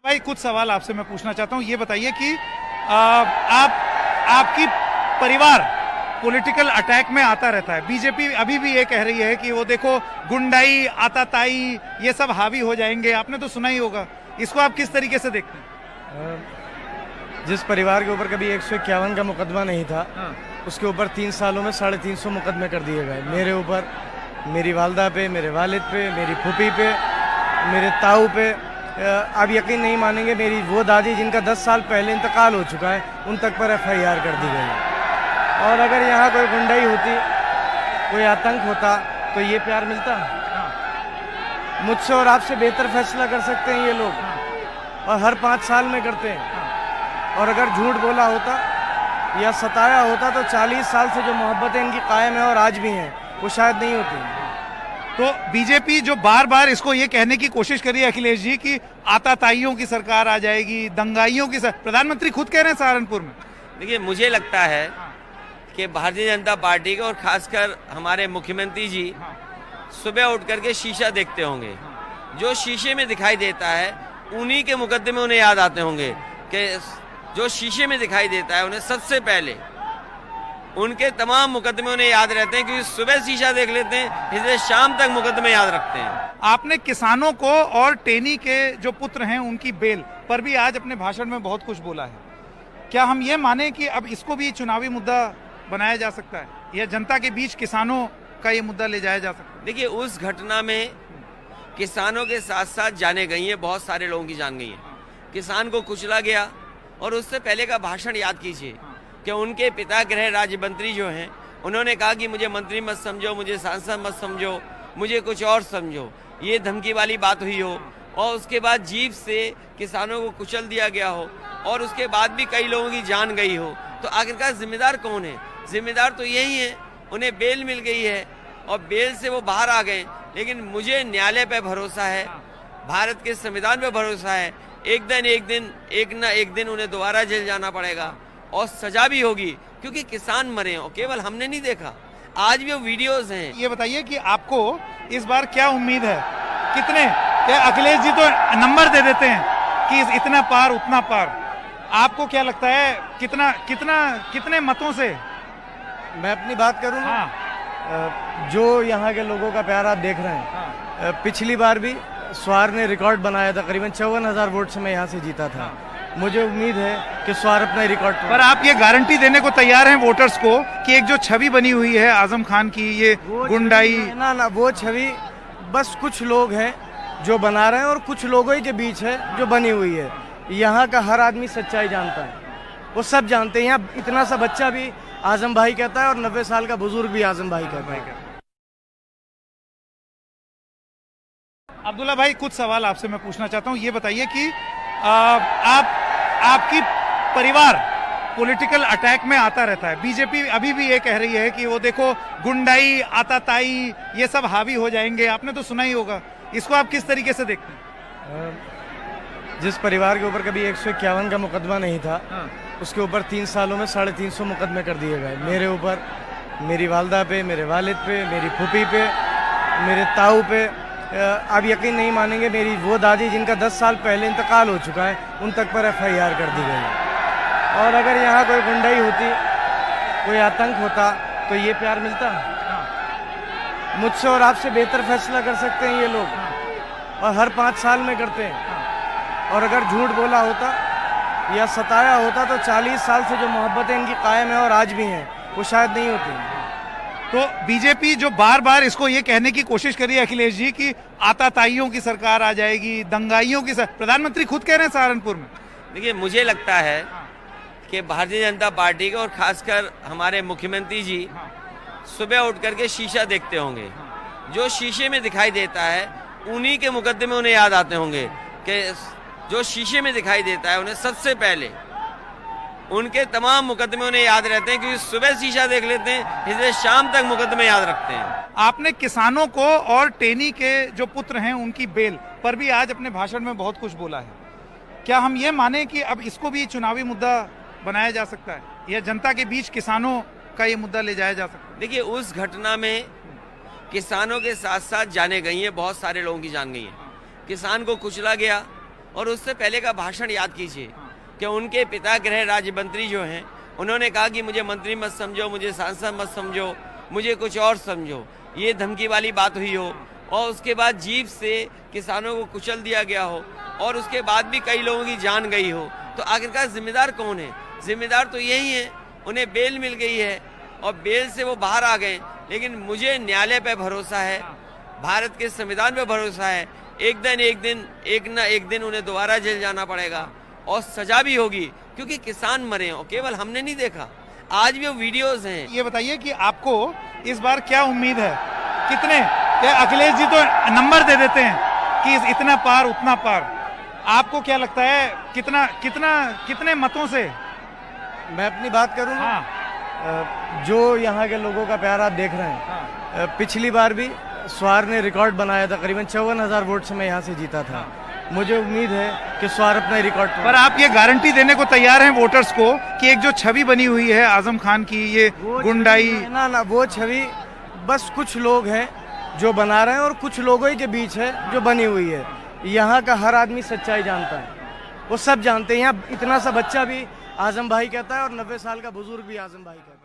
भाई कुछ सवाल आपसे मैं पूछना चाहता हूँ। ये बताइए कि आपकी परिवार पॉलिटिकल अटैक में आता रहता है। बीजेपी अभी भी ये कह रही है कि वो देखो गुंडाई आताताई ये सब हावी हो जाएंगे। आपने तो सुना ही होगा, इसको आप किस तरीके से देखते हैं? जिस परिवार के ऊपर कभी 151 का मुकदमा नहीं था, उसके ऊपर 3 सालों में 350 मुकदमे कर दिए गए। मेरे ऊपर, मेरी वालदा पे, मेरे वालिद पे, मेरी फूफी पे, मेरे ताऊ पे। आप यकीन नहीं मानेंगे, मेरी वो दादी जिनका 10 साल पहले इंतकाल हो चुका है, उन तक पर FIR कर दी गई। और अगर यहाँ कोई गुंडाई होती, कोई आतंक होता, तो ये प्यार मिलता? मुझसे और आपसे बेहतर फैसला कर सकते हैं ये लोग, और हर 5 साल में करते हैं। और अगर झूठ बोला होता या सताया होता तो 40 साल से जो मोहब्बतें इनकी कायम है और आज भी हैं, वो शायद नहीं होती। तो बीजेपी जो बार बार इसको ये कहने की कोशिश कर रही है अखिलेश जी कि आताताइयों की सरकार आ जाएगी, दंगाइयों की प्रधानमंत्री खुद कह रहे हैं सहारनपुर में। देखिए, मुझे लगता है कि भारतीय जनता पार्टी का और खासकर हमारे मुख्यमंत्री जी सुबह उठ करके शीशा देखते होंगे। जो शीशे में दिखाई देता है उन्हीं के मुकदमे उन्हें याद आते होंगे कि जो शीशे में दिखाई देता है उन्हें सबसे पहले उनके तमाम मुकदमे उन्हें याद रहते हैं, क्योंकि सुबह शीशा देख लेते हैं, इसलिए शाम तक मुकदमे याद रखते हैं। आपने किसानों को और टेनी के जो पुत्र हैं उनकी बेल पर भी आज अपने भाषण में बहुत कुछ बोला है। क्या हम ये माने कि अब इसको भी चुनावी मुद्दा बनाया जा सकता है, या जनता के बीच किसानों का ये मुद्दा ले जाया जा सकता है? देखिए, उस घटना में किसानों के साथ साथ जाने गई है, बहुत सारे लोगों की जान गई है। किसान को कुचला गया, और उससे पहले का भाषण याद कीजिए कि उनके पिता गृह राज्य मंत्री जो हैं, उन्होंने कहा कि मुझे मंत्री मत समझो, मुझे सांसद मत समझो, मुझे कुछ और समझो। ये धमकी वाली बात हुई हो, और उसके बाद जीप से किसानों को कुचल दिया गया हो, और उसके बाद भी कई लोगों की जान गई हो, तो आखिरकार जिम्मेदार कौन है? जिम्मेदार तो यही है। उन्हें बेल मिल गई है और बेल से वो बाहर आ गए, लेकिन मुझे न्यायालय पे भरोसा है, भारत के संविधान पे भरोसा है। एक ना एक दिन उन्हें दोबारा जेल जाना पड़ेगा और सजा भी होगी, क्योंकि किसान मरे हैं, और केवल हमने नहीं देखा, आज भी वो वीडियोस हैं। ये बताइए कि आपको इस बार क्या उम्मीद है? कितने, क्या अखिलेश जी तो नंबर दे देते हैं कि इतना पार उतना पार, आपको क्या लगता है कितने मतों से? मैं अपनी बात करूँ, जो यहाँ के लोगों का प्यार आप देख रहे हैं, पिछली बार भी स्वार ने रिकॉर्ड बनाया था, करीबन 54,000 वोट से मैं यहाँ से जीता था। मुझे उम्मीद है कि स्वार अपना रिकॉर्ड पर आप ये गारंटी देने को तैयार हैं वोटर्स को कि एक जो छवि बनी हुई है आजम खान की, ये गुंडाई ना वो छवि बस कुछ लोग हैं जो बना रहे हैं, और कुछ लोगों ही के बीच है जो बनी हुई है। यहाँ का हर आदमी सच्चाई जानता है, वो सब जानते हैं। यहाँ इतना सा बच्चा भी आजम भाई कहता है, और 90 साल का बुजुर्ग भी आजम भाई कहता है। अब्दुल्ला भाई कुछ सवाल आपसे मैं पूछना चाहता हूँ। ये बताइए कि आपकी परिवार पॉलिटिकल अटैक में आता रहता है। बीजेपी अभी भी ये कह रही है कि वो देखो गुंडाई आताताई ये सब हावी हो जाएंगे। आपने तो सुना ही होगा, इसको आप किस तरीके से देखते हैं? जिस परिवार के ऊपर कभी 151 का मुकदमा नहीं था, उसके ऊपर 3 सालों में 350 मुकदमे कर दिए गए। मेरे ऊपर, मेरी वालदा पे, मेरे वालिद पे, मेरी फूफी पे, मेरे ताऊ पे। आप यकीन नहीं मानेंगे, मेरी वो दादी जिनका 10 साल पहले इंतकाल हो चुका है, उन तक पर FIR कर दी गई। और अगर यहाँ कोई गुंडाई होती, कोई आतंक होता, तो ये प्यार मिलता? मुझसे और आपसे बेहतर फैसला कर सकते हैं ये लोग, और हर 5 साल में करते हैं। और अगर झूठ बोला होता या सताया होता तो 40 साल से जो मोहब्बतें इनकी कायम है और आज भी हैं, वो शायद नहीं होती। तो बीजेपी जो बार बार इसको ये कहने की कोशिश कर रही है अखिलेश जी कि आताताइयों की सरकार आ जाएगी, दंगाइयों की प्रधानमंत्री खुद कह रहे हैं सहारनपुर में। देखिए, मुझे लगता है कि भारतीय जनता पार्टी का और खासकर हमारे मुख्यमंत्री जी सुबह उठ करके शीशा देखते होंगे। जो शीशे में दिखाई देता है उन्हीं के मुकदमे उन्हें याद आते होंगे, कि जो शीशे में दिखाई देता है उन्हें सबसे पहले उनके तमाम मुकदमे उन्हें याद रहते हैं, क्योंकि सुबह शीशा देख लेते हैं, इसलिए शाम तक मुकदमे याद रखते हैं। आपने किसानों को और टेनी के जो पुत्र हैं उनकी बेल पर भी आज अपने भाषण में बहुत कुछ बोला है। क्या हम ये माने कि अब इसको भी चुनावी मुद्दा बनाया जा सकता है, या जनता के बीच किसानों का ये मुद्दा ले जाया जा सकता है? देखिए, उस घटना में किसानों के साथ साथ जाने गई है, बहुत सारे लोगों की जान गई है। किसान को कुचला गया, और उससे पहले का भाषण याद कीजिए कि उनके पिता गृह राज्य मंत्री जो हैं उन्होंने कहा कि मुझे मंत्री मत समझो, मुझे सांसद मत समझो, मुझे कुछ और समझो, ये धमकी वाली बात हुई हो, और उसके बाद जीप से किसानों को कुचल दिया गया हो, और उसके बाद भी कई लोगों की जान गई हो, तो आखिरकार जिम्मेदार कौन है? जिम्मेदार तो यही है। उन्हें बेल मिल गई है और बेल से वो बाहर आ गए, लेकिन मुझे न्यायालय पे भरोसा है, भारत के संविधान पे भरोसा है। एक ना एक दिन उन्हें दोबारा जेल जाना पड़ेगा और सजा भी होगी, क्योंकि किसान मरे हैं, केवल हमने नहीं देखा, आज भी वो वीडियोस हैं। ये बताइए कि आपको इस बार क्या उम्मीद है? कितने, क्या अखिलेश जी तो नंबर दे देते हैं कि इतना पार उतना पार, आपको क्या लगता है कितने मतों से? मैं अपनी बात करूँ, जो यहाँ के लोगों का प्यार आप देख रहे हैं, पिछली बार भी स्वार ने रिकॉर्ड बनाया था, करीबन 54,000 वोट से मैं यहाँ से जीता था। मुझे उम्मीद है कि स्वार अपना रिकॉर्ड पर आप ये गारंटी देने को तैयार हैं वोटर्स को कि एक जो छवि बनी हुई है आजम खान की, ये गुंडाई, ना वो छवि बस कुछ लोग हैं जो बना रहे हैं और कुछ लोगों ही के बीच है जो बनी हुई है। यहाँ का हर आदमी सच्चाई जानता है, वो सब जानते हैं। यहाँ इतना सा बच्चा भी आजम भाई कहता है और 90 साल का बुजुर्ग भी आजम भाई कहता है।